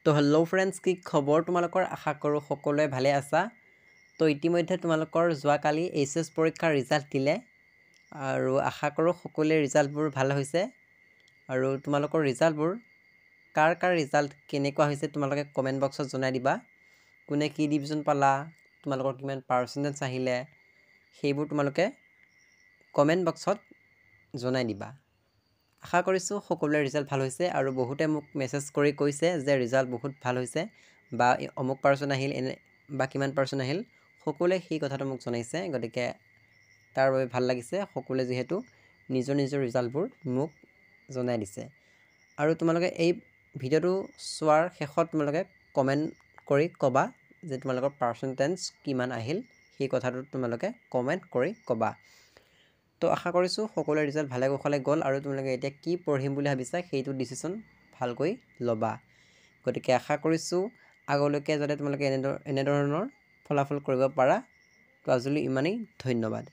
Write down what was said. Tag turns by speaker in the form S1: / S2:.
S1: তো hello' friends, কি খবৰ তোমালোকৰ? আশা কৰোঁ সকলোৱে ভালে আছা। তো ইতিমধ্যে তোমালোকৰ যোৱাকালি এইচএছ পৰীক্ষাৰ ৰিজাল্ট দিলে আৰু আশা কৰোঁ সকলোৰে ৰিজাল্টবোৰ ভাল হৈছে। আৰু তোমালোকৰ ৰিজাল্টবোৰ কাৰ ৰিজাল্ট কেনেকুৱা হৈছে তোমালোকে কমেণ্ট বক্সত জনাই দিবা। কোনে কি ডিভিজন পালা, তোমালোকৰ কিমান পাৰ্চেণ্টেজ আহিলে, সেইবোৰ তোমালোকে কমেণ্ট বক্সত জনাই দিবা। আশা কৰিছোঁ সকলোৰে ৰিজাল্ট ভাল হৈছে আৰু বহুতে মোক মেছেজ কৰি কৈছে যে ৰিজাল্ট বহুত ভাল হৈছে বা অমুক পাৰ্চেণ্ট আহিল এনে বা কিমান পাৰ্চেণ্ট আহিল, সকলোৱে সেই কথাটো মোক জনাইছে। গতিকে তাৰ বাবে ভাল লাগিছে, সকলোৱে যিহেতু নিজৰ ৰিজাল্টবোৰ মোক জনাই দিছে। আৰু তোমালোকে এই ভিডিঅ'টো চোৱাৰ শেষত তোমালোকে কমেণ্ট কৰি ক'বা যে তোমালোকৰ পাৰ্চেণ্টেজ কিমান আহিল, সেই কথাটো তোমালোকে কমেণ্ট কৰি ক'বা। তো আশা কৰিছোঁ সকলোৰে ৰিজাল্ট ভালে কুশলে গ'ল আৰু তোমালোকে এতিয়া কি পঢ়িম বুলি ভাবিছা সেইটো ডিচিশ্যন ভালকৈ ল'বা। গতিকে আশা কৰিছোঁ আগলৈকে যাতে তোমালোকে এনেধৰণৰ ফলাফল কৰিব পাৰা। তো আজিলৈ ইমানেই, ধন্যবাদ।